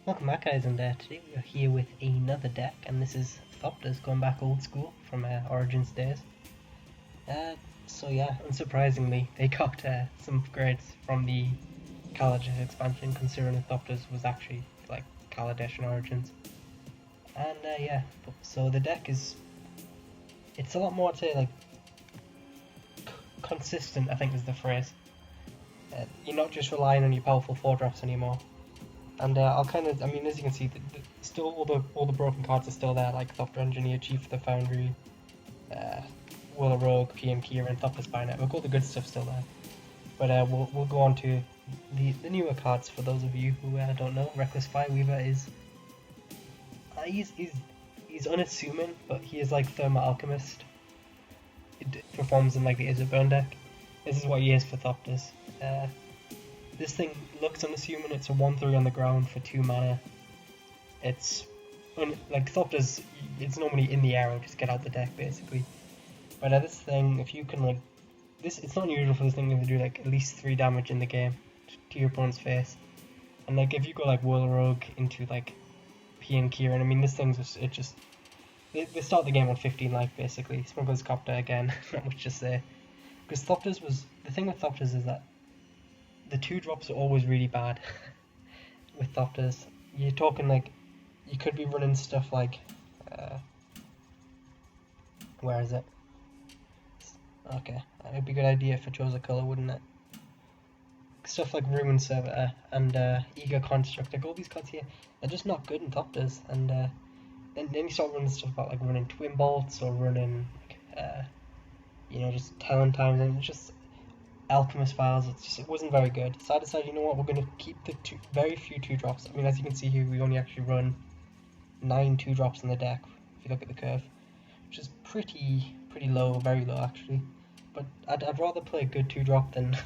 Welcome back, guys, and today we are here with another deck, and this is Thopters going back old school from Origins days. So yeah, unsurprisingly, they got some upgrades from the Kaledesh expansion, considering that Thopters was actually like Kaledesh in Origins. And yeah, so the deck it's a lot more, I'd say, like consistent, I think is the phrase. You're not just relying on your powerful 4-drops anymore. And I'll as you can see, still all the broken cards are still there, like Thopter Engineer, Chief of the Foundry, Willer Rogue, PM Kira, and Thopter Spy Network. All the good stuff's still there. But we'll go on to the newer cards for those of you who don't know. Reckless Fireweaver is he's unassuming, but he is like Thermal Alchemist. It performs in like the Izzet Burn deck. This is what he is for Thopters. This thing looks unassuming. It's a 1/3 on the ground for 2 mana. It's like Thopters, it's normally in the air and just get out the deck basically. But this thing, if you can like this, it's not unusual for this thing to do like at least 3 damage in the game to your opponent's face. And like if you go like Whirl Rogue into like P and Kieran, I mean this thing's just they start the game on 15 life basically. Smuggler's Copter again, not much to say. Because Thopters the thing with Thopters is that the 2-drops are always really bad with Thopters. You're talking like you could be running stuff like where is it? Okay, that'd be a good idea if it chose a colour, wouldn't it? Stuff like Ruin Servitor and Ego Construct, like all these cards here, they're just not good in Thopters. And then you start running stuff about like running Twin Bolts or running like, just Talon Times, and it's just Alchemist Files. It wasn't very good. So I decided, you know what, we're going to keep the very few 2-drops. I mean, as you can see here, we only actually run 9 2-drops in the deck if you look at the curve, which is pretty low, very low actually. But I'd rather play a good 2-drop than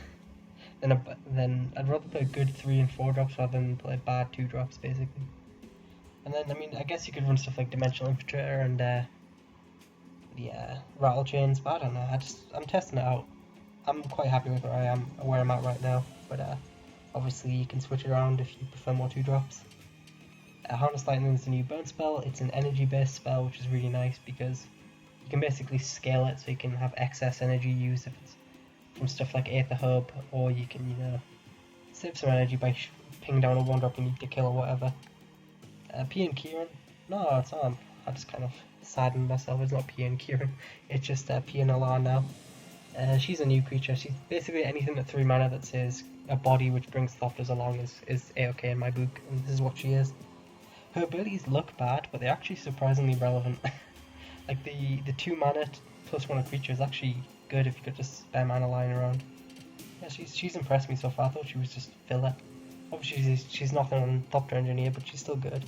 I'd rather play a good 3 and 4-drops rather than play bad 2-drops basically. And then I guess you could run stuff like Dimensional Infiltrator and Rattle Chains, but I don't know. I'm testing it out. I'm quite happy with where I'm at right now, but obviously you can switch it around if you prefer more 2-drops. Harness Lightning is a new burn spell. It's an energy-based spell, which is really nice because you can basically scale it so you can have excess energy used if it's from stuff like Aether Hub, or you can save some energy by pinging down a 1-drop you need to kill or whatever. P and Kieran? No, it's not. I just kind of saddened myself. It's not P and Kieran. It's just P and Alar now. She's a new creature. She's basically anything at 3 mana that says a body which brings Thopters along is A-okay in my book, and this is what she is. Her abilities look bad, but they're actually surprisingly relevant. Like the 2 mana plus 1 creature is actually good if you could just spare mana lying around. Yeah, she's impressed me so far. I thought she was just filler. Obviously she's nothing on Thopter Engineer, but she's still good.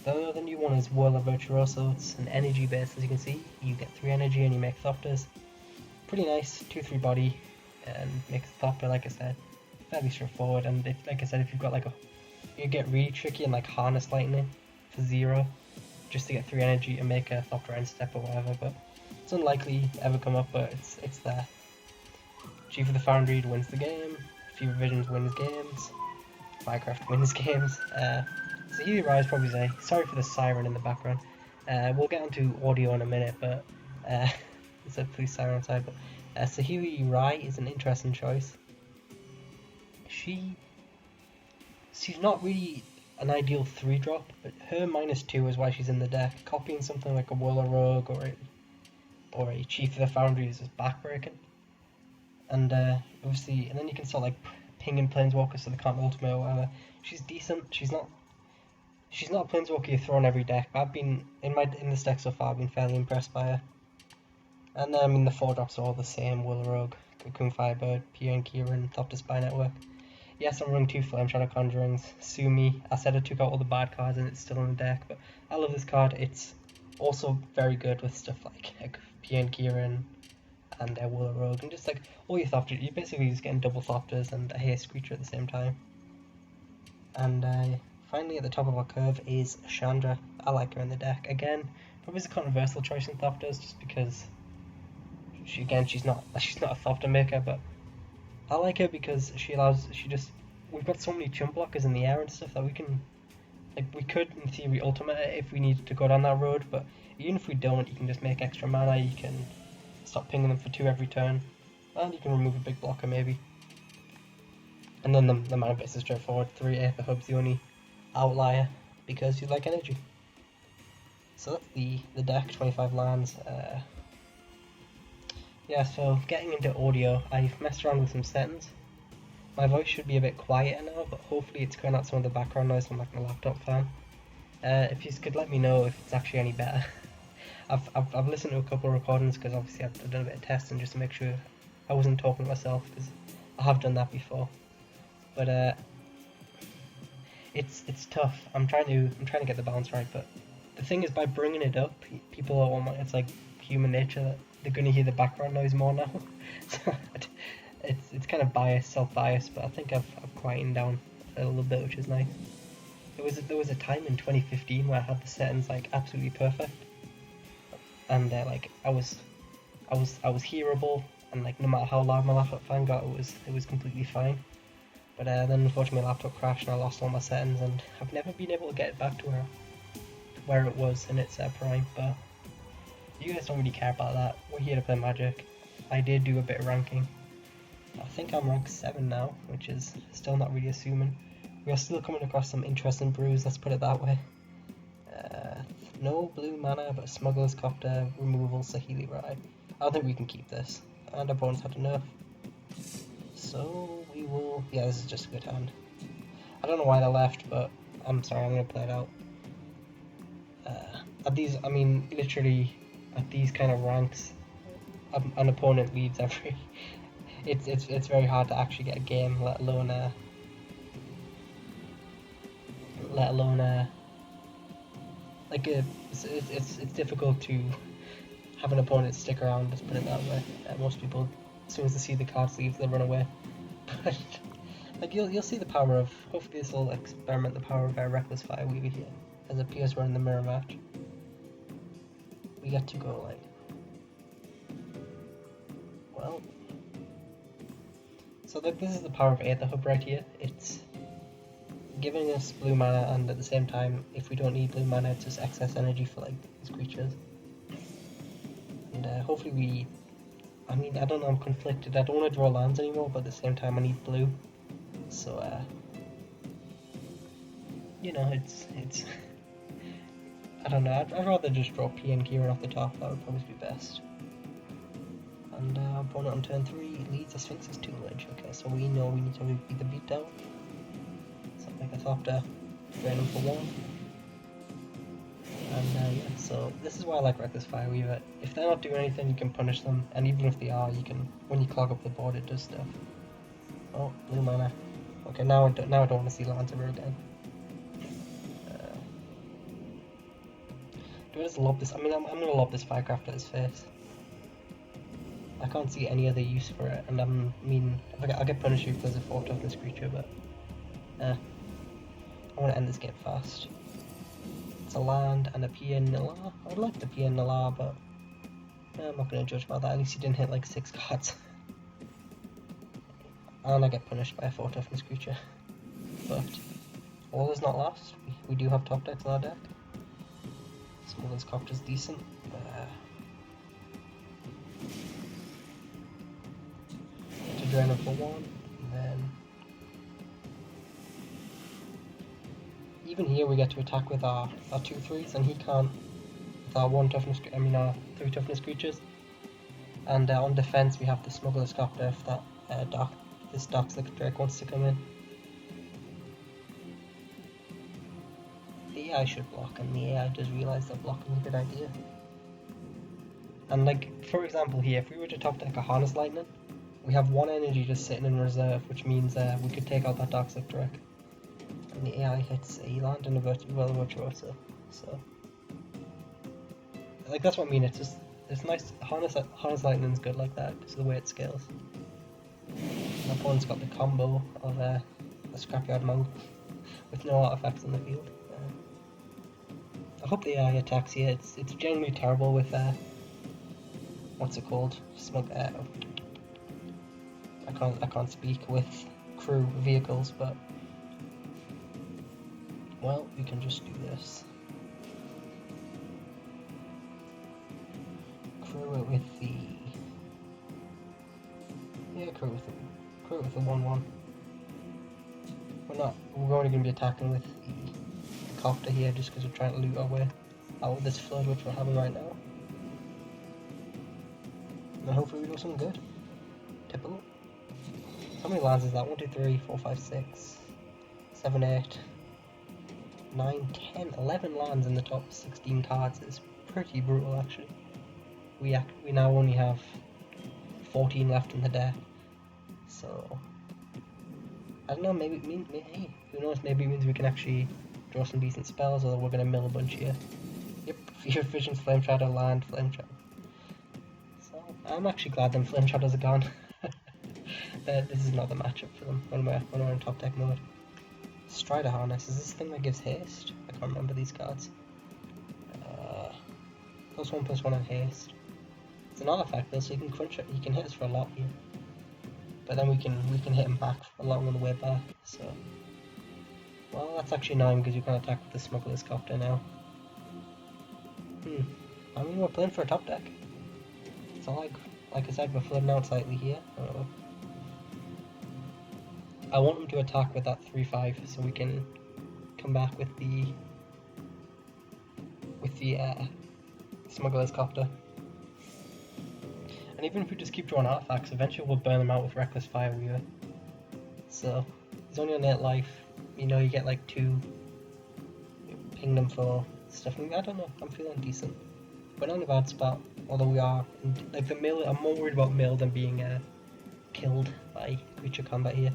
The new one is Whirler Virtuoso. It's an energy base, as you can see. You get 3 energy and you make Thopters. Pretty nice, 2/3 body, and makes Thopter, like I said, fairly straightforward. And like I said, if you've got you get really tricky and like Harness Lightning for 0, just to get 3 energy and make a Thopter end step or whatever. But it's unlikely to ever come up, but it's there. Chief of the Foundry wins the game. Fever Visions wins games. Minecraft wins games. So Healy Rise probably say sorry for the siren in the background. We'll get onto audio in a minute, but it's a police siren outside. But Saheeli Rai is an interesting choice. She's not really an ideal 3-drop, but her -2 is why she's in the deck. Copying something like a Whirler Rogue or a Chief of the Foundry is just backbreaking. And obviously, and then you can start like pinging Planeswalkers so they can't ultimate or whatever. She's decent. She's not a Planeswalker you throw in every deck, but I've been in this deck so far. I've been fairly impressed by her. And the 4-drops are all the same: Will Rogue, Cocoon Firebird, Pierre Kieran, Thopter Spy Network. Yes, I'm running 2 Flame Shadow Conjurings. Sue me. I said I took out all the bad cards and it's still in the deck, but I love this card. It's also very good with stuff like Pierre Kieran and Will Rogue, and just like all your Thopters. You're basically just getting double Thopters and a haste creature at the same time. And finally, at the top of our curve is Chandra. I like her in the deck. Again, probably is a controversial choice in Thopters, just because she's not a Thopter maker, but I like her because we've got so many chump blockers in the air and stuff that we can like, we could in theory ultimate it if we needed to go down that road, but even if we don't, you can just make extra mana, you can stop pinging them for 2 every turn, and you can remove a big blocker maybe. And then the mana base is straightforward. 3 Aether Hub's the only outlier because you like energy. So that's the deck, 25 lands. Yeah, so getting into audio, I've messed around with some settings. My voice should be a bit quieter now, but hopefully it's cutting out some of the background noise from like my laptop fan. If you could let me know if it's actually any better. I've listened to a couple of recordings because obviously I've done a bit of testing just to make sure I wasn't talking to myself, because I have done that before. But it's tough. I'm trying to get the balance right, but the thing is, by bringing it up, people are it's like human nature that they're going to hear the background noise more now. So it's kind of self-biased, but I think I've quietened down a little bit, which is nice. There was a time in 2015 where I had the settings like absolutely perfect, and like I was hearable, and like no matter how loud my laptop fan got, it was completely fine. But then unfortunately my laptop crashed and I lost all my settings, and I've never been able to get it back to where it was in its prime. But you guys don't really care about that. We're here to play Magic. I did do a bit of ranking. I think I'm rank 7 now, which is still not really assuming. We are still coming across some interesting brews, let's put it that way. No blue mana, but Smuggler's Copter, removal, Saheeli Ride. I don't think we can keep this. And our opponent's had enough. So we will... yeah, this is just a good hand. I don't know why they left, but I'm sorry, I'm going to play it out. At these, I mean, literally, at these kind of ranks, an opponent leads every... It's very hard to actually get a game, let alone like it's difficult to have an opponent stick around, let's put it that way. Most people, as soon as they see the card sleeve, they run away. But like you'll see the power of, hopefully this will experiment the power of our Reckless Fireweaver here, as it appears we're in the mirror match. We get to go like, well, so like this is the power of Aether Hub right here. It's giving us blue mana, and at the same time, if we don't need blue mana, it's just excess energy for like these creatures. And hopefully I mean, I don't know, I'm conflicted. I don't want to draw lands anymore, but at the same time I need blue. So you know, it's I don't know, I'd rather just draw P and Kieran off the top. That would probably be best. And our opponent on turn 3 leads a Sphinx's Tutelage. Okay, so we know we need to beat the beatdown. Something like a Thopter, drain them for 1. And yeah, so this is why I like Reckless Fireweaver. If they're not doing anything, you can punish them, and even if they are, you can, when you clog up the board, it does stuff. Oh, blue mana. Okay, now I don't want to see lands ever again. Do I just lob this? I mean, I'm gonna lob this Firecraft at his face. I can't see any other use for it, and I mean, I'll get punished if there's a 4 toughness creature, but I want to end this game fast. It's a land and a PN Nala. I would like the PN Nala, but I'm not going to judge about that. At least he didn't hit like 6 cards. And I get punished by a 4 toughness creature. But all is not lost. We do have top decks in our deck. Smuggler's Copter is decent. To drain him for 1, and then even here we get to attack with our 2/3s, and he can't with our 1 toughness. I mean our 3 toughness creatures. And on defense we have the Smuggler's Copter if that this Darkslick Drake wants to come in. The AI should block, and the AI does realize that blocking is a good idea. And like, for example here, if we were to top deck a Harness Lightning, we have 1 energy just sitting in reserve, which means we could take out that Darkslick Drake. And the AI hits a land and a Virtuoso. So like, that's what I mean, it's nice. Harness Lightning's good like that, because of the way it scales. My opponent's got the combo of a Scrapyard Monk with no artifacts on the field. I hope the AI attacks here. It's generally terrible with what's it called? I can't speak with crew vehicles, but Well, we can just do this. Crew it with the... Yeah, crew it with the 1-1. We're only going to be attacking with the copter here just because we're trying to loot our way out of this flood which we're having right now. And hopefully we do something good. Typical. How many lands is that? 1, 2, 3, 4, 5, 6, 7, 8, 9, 10, 11 lands in the top 16 cards. It's pretty brutal actually. We now only have 14 left in the deck. So I don't know, maybe hey, who knows, maybe it means we can actually draw some decent spells, or we're going to mill a bunch here. Yep, Fear Visions, Flame Shadow, land, Flame Shadow. So I'm actually glad them Flame Shadows are gone. This is not the matchup for them when we're in top deck mode. Strider Harness, is this the thing that gives haste? I can't remember these cards. +1/+1 and haste. It's an artifact though, so you can crunch it, you can hit us for a lot here. But then we can hit him back along on the way back, so... Well, that's actually annoying because you can attack with the Smuggler's Copter now. I mean, we're playing for a top deck. So like I said, we're flooding out slightly here. I want him to attack with that 3/5 so we can come back with the Smuggler's Copter. And even if we just keep drawing artifacts, eventually we'll burn them out with Reckless Fireweaver. So, he's only on 8 life. You know, you get like 2. Ping them for stuff. I don't know, I'm feeling decent. We're not in a bad spot, although we are. Like the mill, I'm more worried about mill than being killed by creature combat here.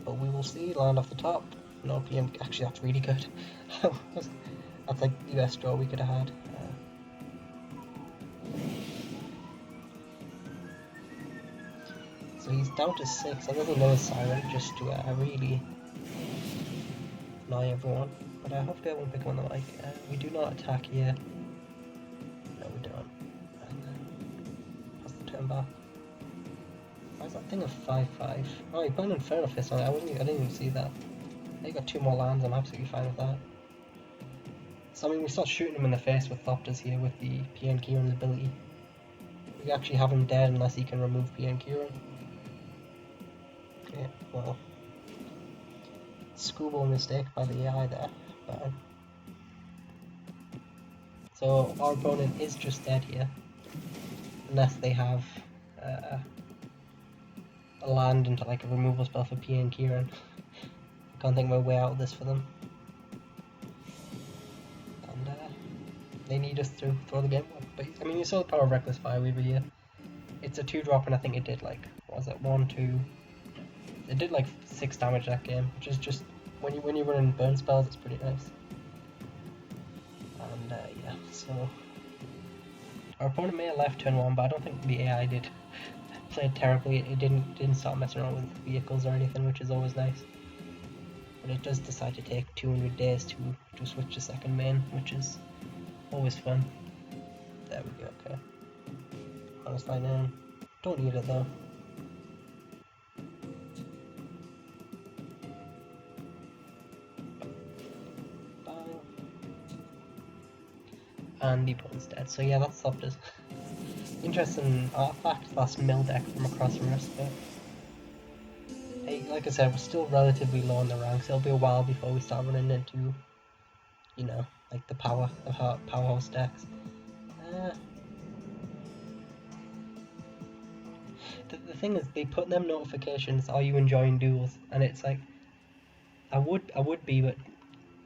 But we will see. Land off the top. No PM. Actually, that's really good. That's like the best draw we could have had. So he's down to 6. I think another Siren just to really annoy everyone. But hopefully I won't pick him on the mic. We do not attack here. No, we don't. Pass the turn back. Why is that thing a 5/5? Oh, he put an Infernal Fist on it. I didn't even see that. They got 2 more lands. I'm absolutely fine with that. So I mean, we start shooting him in the face with Thopters here with the PN Kieran's ability. We actually have him dead unless he can remove PN Kieran. Okay, well, screwball mistake by the AI there. But, so our opponent is just dead here, unless they have a land into like a removal spell for PN Kieran. I can't think my way out of this for them. And they need us to throw the game away. But I mean, you saw the power of Reckless Fireweaver here. It's a 2-drop, and I think it did like, what was it, 1, 2... It did like 6 damage that game, which is just, when you're running burn spells, it's pretty nice. And yeah, so our opponent may have left turn 1, but I don't think the AI did play it terribly. It didn't start messing around with vehicles or anything, which is always nice. But it does decide to take 200 days to switch to second main, which is always fun. There we go. Okay. Honest Lightning. Don't need it though. And the opponent's dead. So yeah, that's Thopters. Interesting artifact, that's mill deck from across from us, but hey, like I said, we're still relatively low on the ranks. It'll be a while before we start running into, you know, like the powerhouse decks. The thing is, they put them notifications, are you enjoying duels? And it's like, I would be, but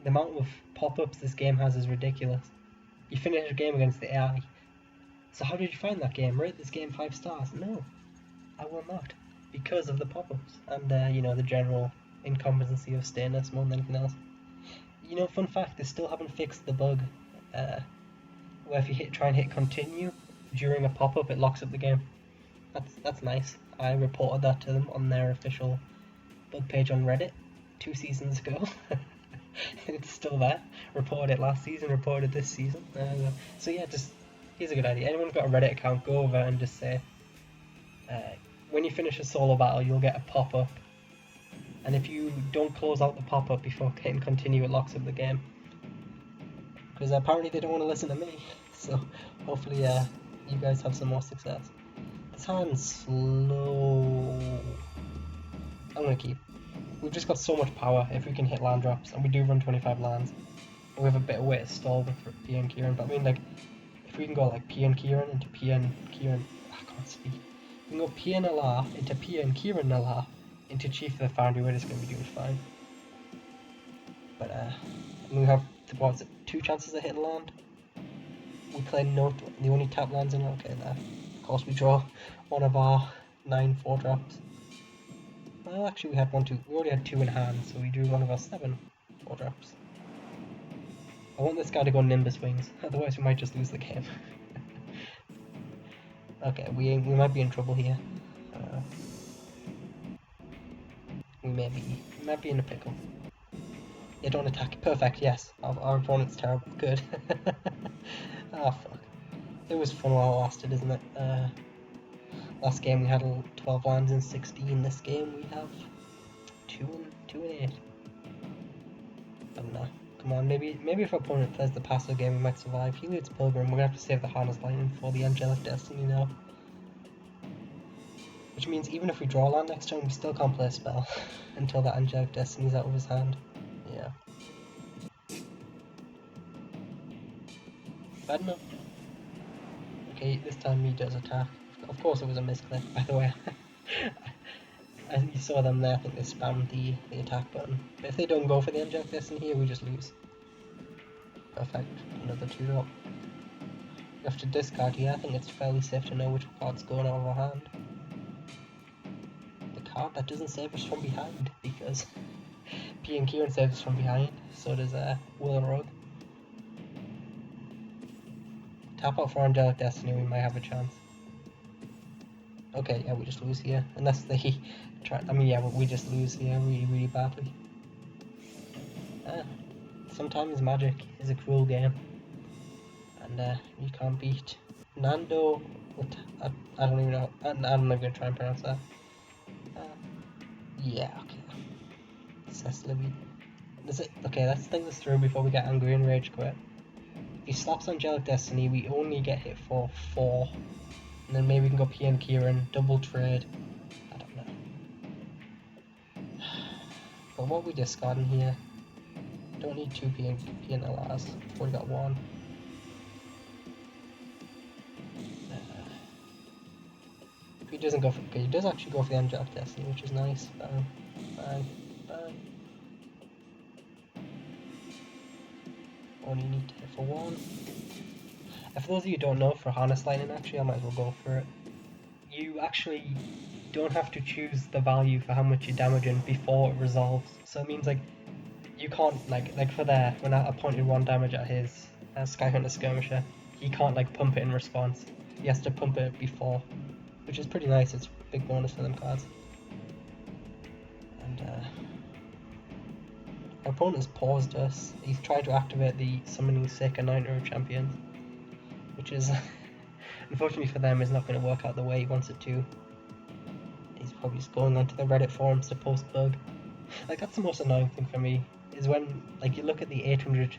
the amount of pop-ups this game has is ridiculous. You finish a game against the AI. So how did you find that game? Rate this game 5 stars. No, I will not. Because of the pop-ups. And, you know, the general incompetency of stainless more than anything else. You know, fun fact, they still haven't fixed the bug where if you try and hit continue during a pop-up, it locks up the game. That's nice. I reported that to them on their official bug page on Reddit 2 seasons ago. It's still there. Reported it last season, reported this season. So yeah, just here's a good idea. Anyone who's got a Reddit account, go over and just say, when you finish a solo battle, you'll get a pop-up and if you don't close out the pop-up before hitting continue, it locks up the game. Because apparently they don't want to listen to me, so hopefully you guys have some more success. This hand's slow. I'm gonna keep. We've just got so much power if we can hit land drops, and we do run 25 lands. We have a bit of way to stall with PN Kieran, but I mean, like, if we can go like PN Kieran into PN Kieran, I can't speak. We can go PN Alar into PN Kieran Alar into Chief of the Foundry, we're just going to be doing fine. But we have, what was it, 2 chances of hitting land? We play no, the only tap lands in it, okay, there. Of course we draw one of our 9 4-drops. Well, actually we already had 2 in hand, so we drew one of our 7 4-drops. I want this guy to go Nimbus Wings, otherwise we might just lose the game. Okay, we might be in trouble here. We might be in a pickle. Yeah, don't attack. Perfect, yes. Our opponent's terrible. Good. Ah, fuck. It was fun while it lasted, isn't it? Last game we had 12 lands in 16. This game we have 2 and 8. I don't know. Come on, maybe if our opponent plays the passive game, we might survive. He leads Pilgrim. We're gonna have to save the Harness Lightning for the Angelic Destiny now. Which means even if we draw land next turn, we still can't play a spell until that Angelic Destiny's out of his hand. Yeah. Bad enough. Okay, this time he does attack. Of course it was a misclick, by the way. As you saw them there, I think they spammed the attack button. But if they don't go for the Angelic Destiny here, we just lose. Perfect. Another 2-drop. We have to discard here. I think it's fairly safe to know which card's going out of our hand. The card that doesn't save us from behind, because P and Kieran saves us from behind, so does Will and Rogue. Tap out for Angelic Destiny, we might have a chance. Okay, yeah, we just lose here. Unless they try. I mean, yeah, we just lose here really badly. Sometimes magic is a cruel game. And you can't beat Nando. I don't even know. I'm not even going to try and pronounce that. Yeah, okay. Cecily. Okay, let's think this through before we get angry and rage quit. If he slaps Angelic Destiny, we only get hit for 4. And then maybe we can go PN Kieran, double trade. I don't know. But what are we discarding here? Don't need 2 PN LRs. We've already got 1. If he doesn't go for... Okay, he does actually go for the Angelic Destiny, which is nice. Bang, bang, bang. Only need to hit for 1. And for those of you who don't know, for Harness Lightning, actually, I might as well go for it. You actually don't have to choose the value for how much you're damaging before it resolves. So it means, like, you can't, like for there, when I pointed 1 damage at his Skyhunter Skirmisher, he can't, like, pump it in response. He has to pump it before, which is pretty nice. It's a big bonus for them cards. And, our opponent has paused us. He's tried to activate the Summoning Sick and 9 Champions, which is, unfortunately for them, is not going to work out the way he wants it to. He's probably just going onto the Reddit forums to post bug. Like, that's the most annoying thing for me, is when, like, you look at the 800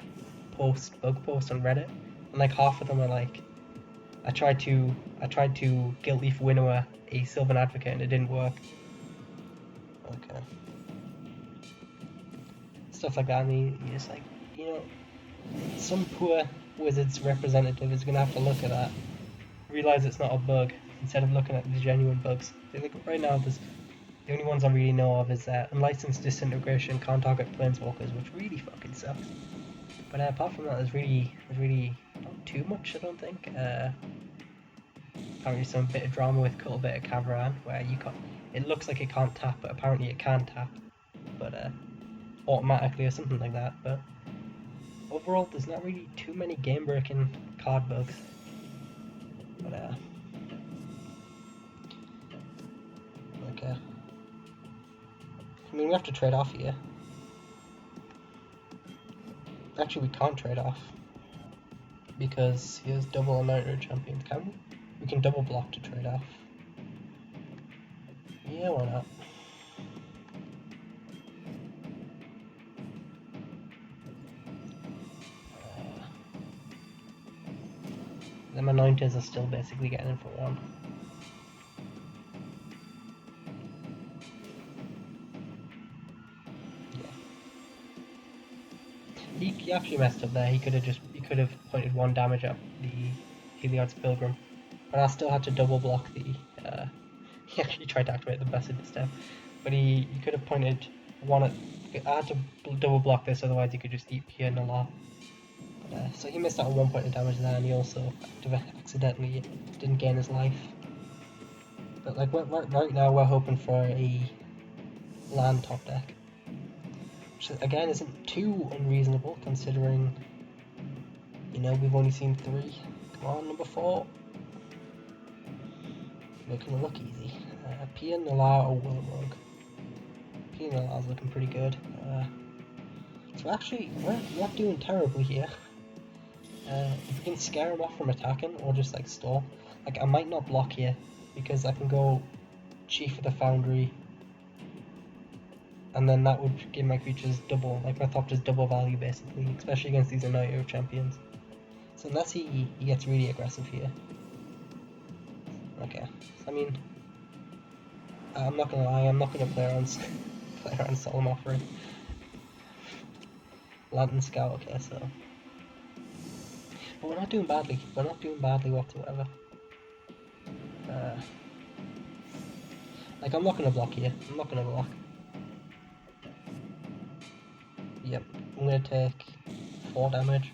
bug posts on Reddit, and, like, half of them are like, I tried to Guilt Leaf Winnower a Sylvan Advocate and it didn't work. Okay. Stuff like that, and you're just like, you know, some poor Wizards representative is going to have to look at that, realise it's not a bug, instead of looking at the genuine bugs. Like, right now, the only ones I really know of is Unlicensed Disintegration, Can't Target Planeswalkers, which really fucking sucks. But apart from that, there's really not too much, I don't think. Apparently some bit of drama with Cultivator Cavern, where it looks like it can't tap, but apparently it can tap. But automatically or something like that. But overall, there's not really too many game-breaking card bugs. But okay. I mean, we have to trade off here. Actually, we can't trade off, because he has double United Champions, can we? We can double block to trade off. Yeah, why not? them anointers are still basically getting in for 1. Yeah. He actually messed up there. He could have pointed 1 damage at the Heliod's Pilgrim, but I still had to double block the. He actually tried to activate the Blessed Step, but he could have pointed 1 at. I had to double block this, otherwise he could just eat Pia and a lot. So he missed out on 1 point of damage there, and he also accidentally didn't gain his life. But like right now, we're hoping for a land top deck, which again isn't too unreasonable considering, you know, we've only seen 3. Come on, number 4. Making it look easy. Pia and Nala or Will Rogue. Pia and Nala's looking pretty good. So actually, we're not doing terribly here. If we can scare him off from attacking or just like stall, like I might not block here because I can go Chief of the Foundry, and then that would give my creatures double, like my Thopters double value basically, especially against these Annihilator champions. So unless he gets really aggressive here. Okay, I mean, I'm not gonna lie, I'm not gonna play around Solemn Offering. Lantern Scout, okay, so. But we're not doing badly. We're not doing badly whatsoever. Like, I'm not gonna block here. I'm not gonna block. Yep, I'm gonna take 4 damage.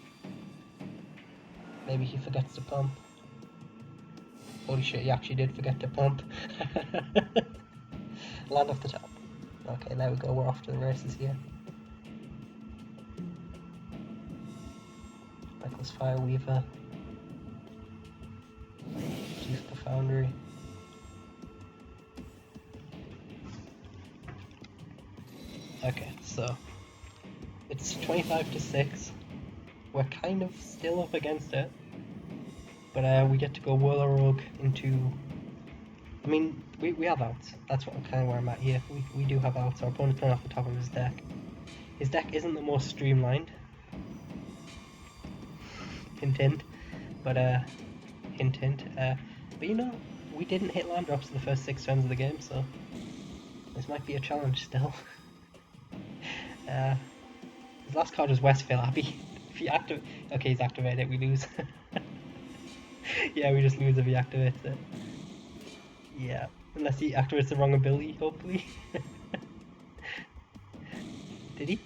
Maybe he forgets to pump. Holy shit, he actually did forget to pump. Land off the top. Okay, there we go, we're off to the races here. Reckless Fire Weaver. Chief of the Foundry. Okay, so it's 25-6. We're kind of still up against it, but we get to go Whirler Rogue into. I mean, we have outs. That's what kind of where I'm at here. We do have outs. Our opponent's playing off the top of his deck. His deck isn't the most streamlined. Hint hint, but hint hint. But you know, we didn't hit land drops in the first 6 turns of the game, so this might be a challenge still. His last card was Westvale Abbey. If he okay, he's activated it, we lose. Yeah, we just lose if he activates it. Yeah, unless he activates the wrong ability, hopefully. Did he?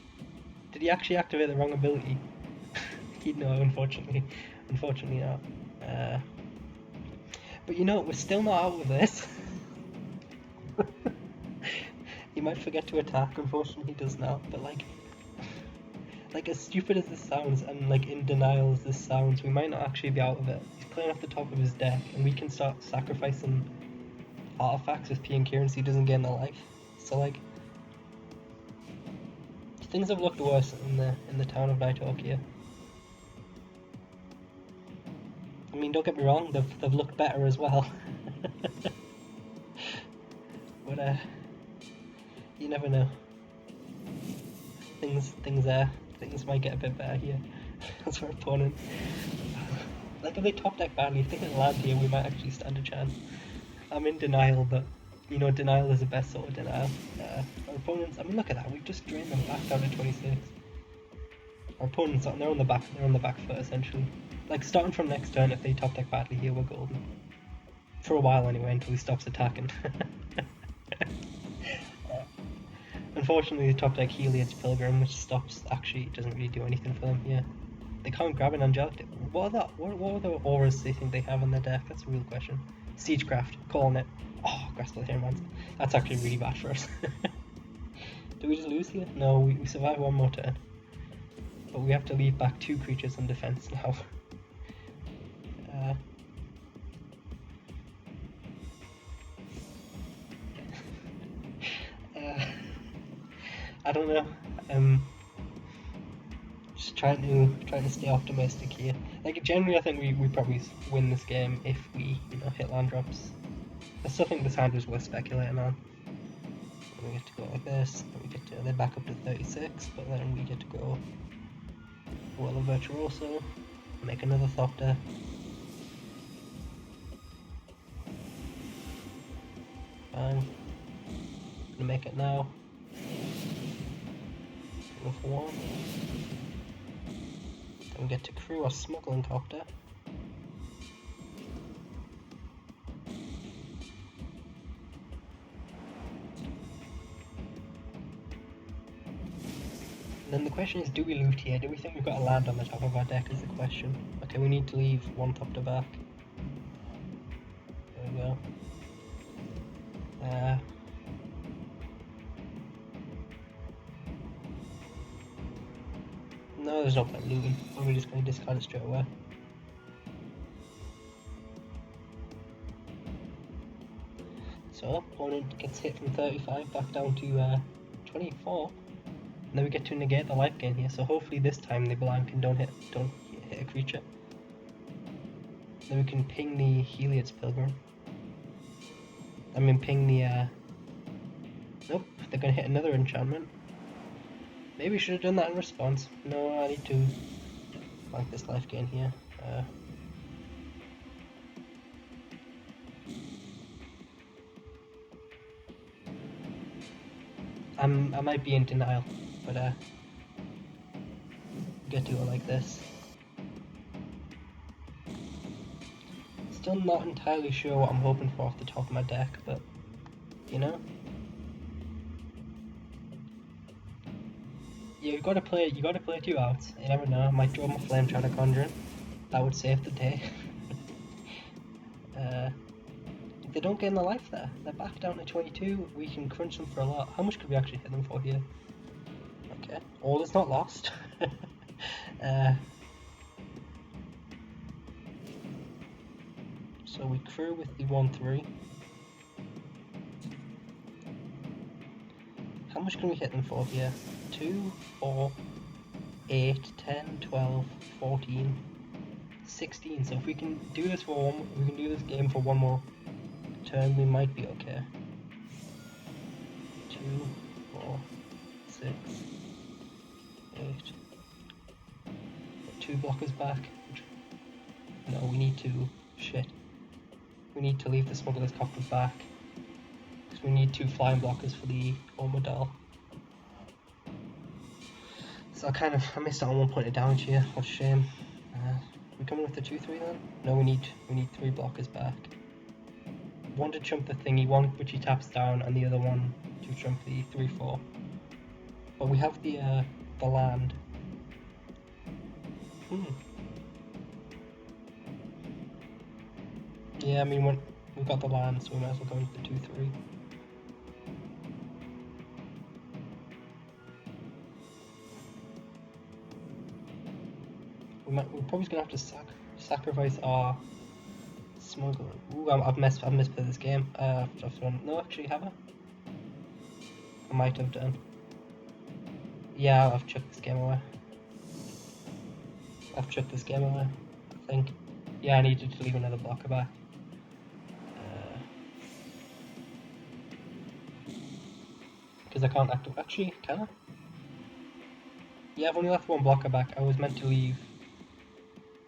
Did he actually activate the wrong ability? No, unfortunately. Unfortunately not. But you know, we're still not out of this. He might forget to attack, unfortunately he does now, but like as stupid as this sounds, and like in denial as this sounds, we might not actually be out of it. He's playing off the top of his deck, and we can start sacrificing artifacts with P and Kieran so he doesn't gain the life. So like, things have looked worse in the town of Nighthawk. I mean, don't get me wrong, they've looked better as well. But you never know. Things might get a bit better here. That's our opponent. Like if they top deck badly, if they can land here, we might actually stand a chance. I'm in denial, but you know, denial is the best sort of denial. Our opponents, I mean, look at that. We've just drained them back down to 26. Our opponents, they're on the back foot essentially. Like starting from next turn, if they top deck badly here, we're golden. For a while anyway, until he stops attacking. Unfortunately, the top deck Heliod's Pilgrim, which doesn't really do anything for them. Yeah, they can't grab an Angelic. What are the auras they think they have in their deck? That's a real question. Siegecraft, calling it. Oh, Grasp of the Hammermans. That's actually really bad for us. Do we just lose here? No, we survive one more turn. But we have to leave back 2 creatures on defense now. I don't know. Just trying to stay optimistic here. Like generally, I think we probably win this game if we hit land drops. I still think this hand was worth speculating on. We get to go like this. They're back up to 36, but then we get to go Well of Virtuoso, make another Thopter. fine. Gonna make it now. Go for one. Then we get to crew our smuggling copter. And then the question is, do we loot here? Do we think we've got a land on the top of our deck is the question. Okay, we need to leave one Thopter back. There we go. No, there's no point looting. We're just going to discard it straight away. So, opponent gets hit from 35 back down to 24. And then we get to negate the life gain here, so hopefully this time they blank and don't hit a creature. Then we can ping the Heliod's Pilgrim. I mean ping the nope, they're gonna hit another enchantment. Maybe we should have done that in response. No, I need to blank this life gain here. I might be in denial, but get to it like this. Still not entirely sure what I'm hoping for off the top of my deck, but you know, yeah, you gotta play 2 outs. You never know. I might draw my Flame Shadow Conjuring. That would save the day. They don't gain the life there. They're back down to 22. We can crunch them for a lot. How much could we actually hit them for here? Okay, all is not lost. So we crew with the 1/3. How much can we hit them for here? 2, 4, 8, 10, 12, 14, 16. So if we can do this for one, we can do this game for one more turn, we might be okay. 2, 4, 6, 8. Put 2 blockers back. No, we need to. Shit. We need to leave the Smuggler's Copter back. Because we need 2 flying blockers for the Omodal. So I missed out on 1 point of damage here. What a shame. We coming with the 2/3 then? No, we need 3 blockers back. One to trump the thingy, one which he taps down, and the other one to trump the 3/4. But we have the land. Yeah, I mean we've got the land, so we might as well go into the 2/3. We're probably gonna have to sacrifice our smuggler. Ooh, I've misplayed this game. No, actually, have I? I might have done. Yeah, I've chucked this game away. I think. Yeah, I needed to leave another blocker back. Because I can't activate. Actually, can I? Yeah, I've only left 1 blocker back. I was meant to leave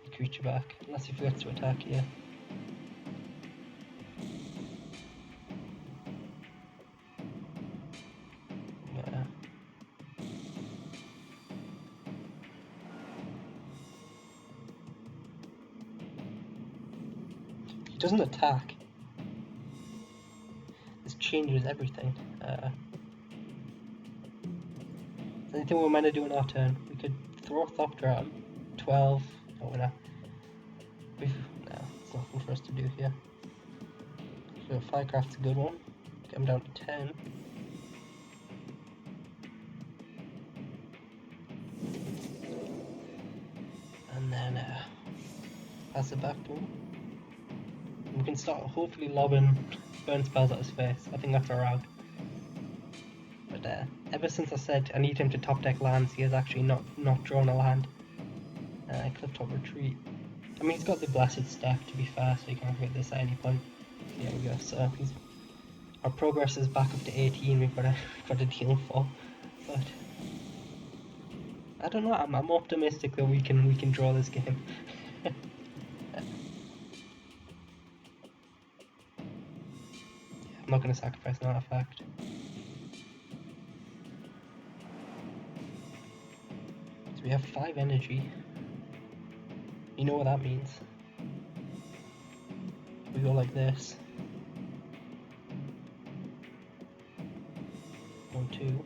the creature back, unless he forgets to attack here. Yeah. He doesn't attack. This changes everything. Anything we're meant to do in our turn? We could throw a Thopter at him. 12. Oh, we're not. No, it's nothing for us to do here. So Firecraft's a good one. Get him down to 10. And then pass it back to him. We can start hopefully lobbing burn spells at his face. I think that's our route. But ever since I said I need him to top deck lands, he has actually not drawn a land. Clifftop Retreat. I mean, he's got the Blessed Stack to be fair, so you can activate this at any point. There we go. So our progress is back up to 18. We've got to deal for, but I don't know. I'm optimistic that we can draw this game. I'm not going to sacrifice an artifact. So we have 5 energy. You know what that means. We go like this. 1, 2.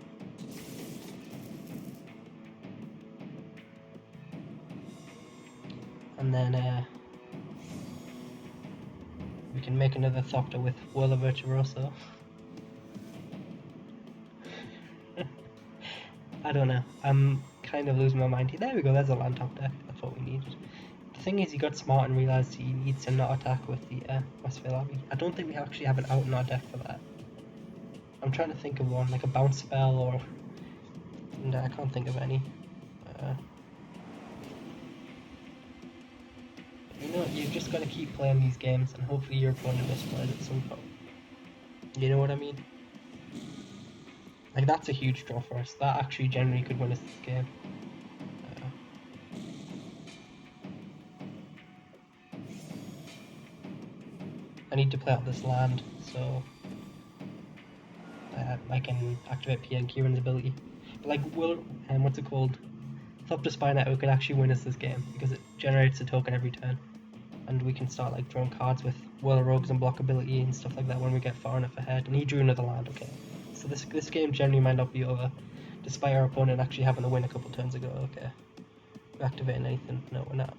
And then we can make another Thopter with Whirl of Virtuoso. I don't know. I'm kind of losing my mind here. There we go, there's a land top deck. That's what we needed. The thing is, he got smart and realised he needs to not attack with the Westfield Abbey. I don't think we actually have an out in our deck for that. I'm trying to think of one, like a bounce spell or... No, I can't think of any. You know, you've just got to keep playing these games and hopefully your opponent misplays at some point. You know what I mean? Like, that's a huge draw for us. That actually generally could win us this game. I need to play out this land, so I can activate PN Kieran's ability. But like, what's it called? Thopter Spy Network could actually win us this game because it generates a token every turn. And we can start like drawing cards with Whirl Rogues and block ability and stuff like that when we get far enough ahead. And he drew another land, okay. So this game generally might not be over, despite our opponent actually having to win a couple turns ago, okay. We're activating anything? No, we're not.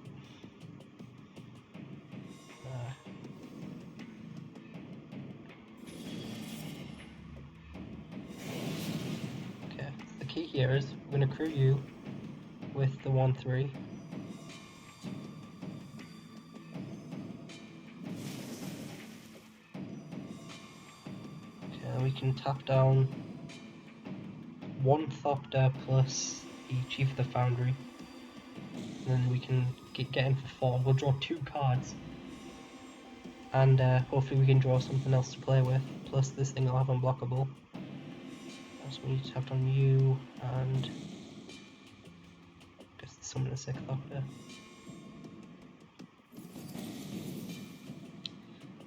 Okay, the key here is we're going to crew you with the 1/3. We can tap down 1 Thopter plus the Chief of the Foundry, and then we can get in for 4. We'll draw 2 cards, and hopefully we can draw something else to play with, plus this thing will have unblockable. So we need to tap down you, and I guess summon a 6th Thopter.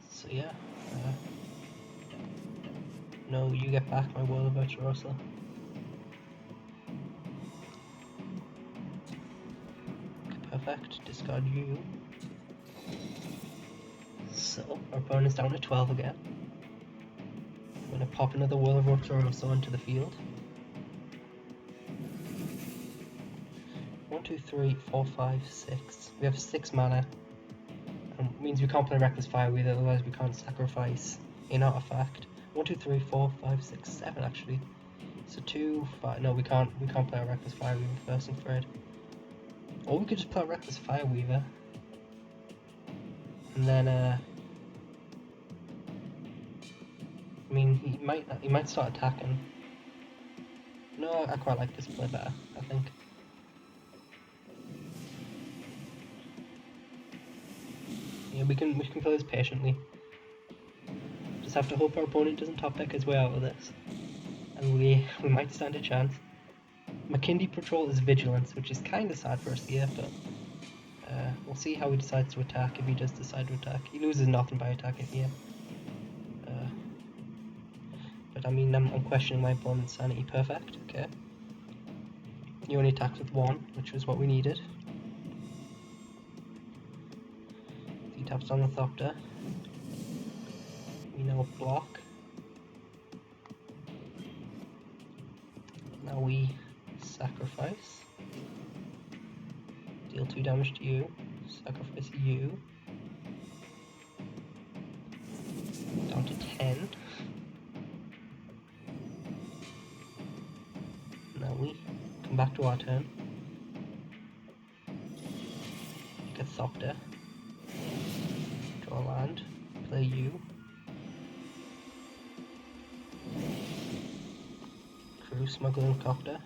So yeah. No, you get back my Whirl of Virtuoso. Okay, perfect. Discard you. So, our opponent's down to 12 again. I'm going to pop another Whirl of Virtuoso into the field. 1, 2, 3, 4, 5, 6. We have 6 mana. It means we can't play Reckless Fireweaver, otherwise we can't sacrifice an artifact. 1, 2, 3, 4, 5, 6, 7 actually. So 2, 5. No, we can't play a Reckless Fireweaver first, I'm afraid. Or we could just play a Reckless Fireweaver. And then I mean, he might start attacking. No, I quite like this play better, I think. Yeah, we can play this patiently. Just have to hope our opponent doesn't top deck his way out of this. And we might stand a chance. McKinley Patrol is Vigilance, which is kind of sad for us here, but we'll see how he decides to attack, if he does decide to attack. He loses nothing by attacking here. But I mean, I'm questioning my opponent's sanity. Perfect, okay. He only attacks with 1, which was what we needed. He taps on the Thopter. We now block. Now we sacrifice. Deal 2 damage to you. Sacrifice you. Down to 10. Now we come back to our turn. Get Thopter. Draw a land. Play you. Crew Smuggling Thopter.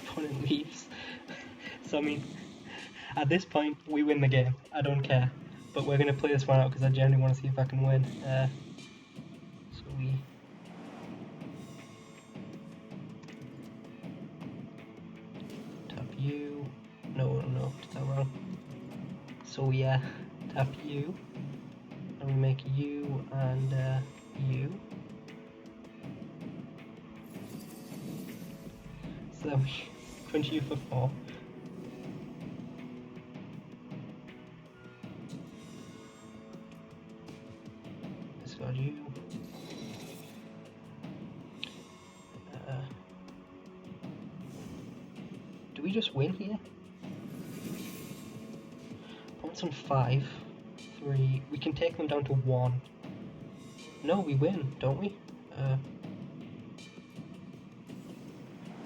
Opponent leaves. So I mean, at this point we win the game. I don't care. But we're going to play this one out because I genuinely want to see if I can win. So we... Tap you... No, did that wrong. So we tap you, and we make you and you. So then we crunch you for 4. Discard you. Do we just win here? Opponent's on 5, 3. We can take them down to 1. No, we win, don't we?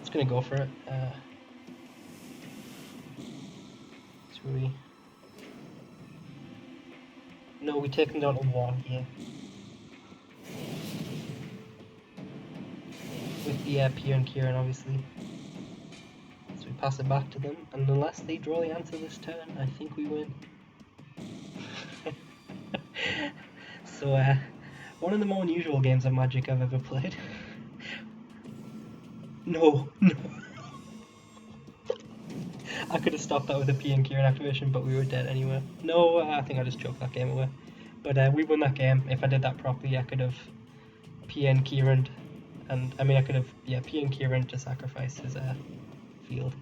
It's gonna go for it. 3. No, we take them down to 1 here. With the Pierre and Kieran, obviously. So we pass it back to them, and unless they draw the answer this turn, I think we win. So, one of the more unusual games of Magic I've ever played. No. I could have stopped that with a P and Kieran activation, but we were dead anyway. No, I think I just choked that game away. But we won that game. If I did that properly, I could have P and Kieran, and I mean I could have P and Kieran to sacrifice his field.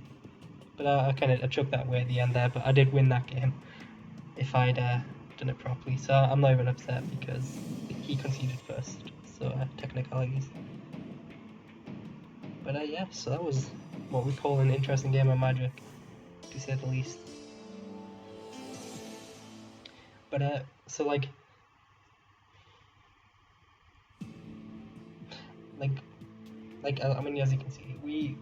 But I choked that way at the end there. But I did win that game if I'd done it properly. So I'm not even upset because he conceded first. So technicalities. But yeah, so that was what we call an interesting game of Magic, to say the least. But so like I mean, as you can see,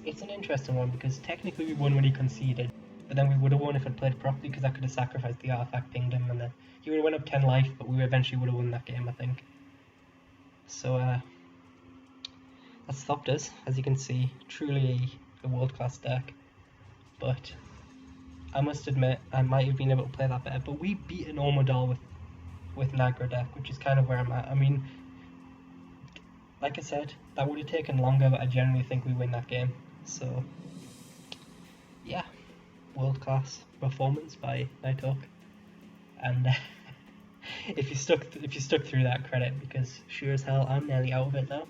it's an interesting one because technically we won when he conceded, but then we would have won if it played properly because I could have sacrificed the artifact, pinged him, and then he would have went up 10 life, but we eventually would have won that game, I think. So that's Thopters, as you can see, truly a world-class deck. But I must admit, I might have been able to play that better, but we beat an Ormadal with an aggro deck, which is kind of where I'm at. I mean, like I said, that would have taken longer, but I generally think we win that game. So, yeah, world-class performance by Nighthawk. And if you stuck through that, credit, because sure as hell I'm nearly out of it now.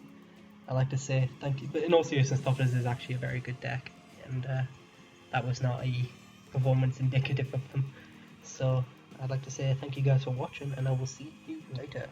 I'd like to say thank you, but in all seriousness, Thopters is actually a very good deck, and that was not a performance indicative of them. So I'd like to say thank you guys for watching, and I will see you later.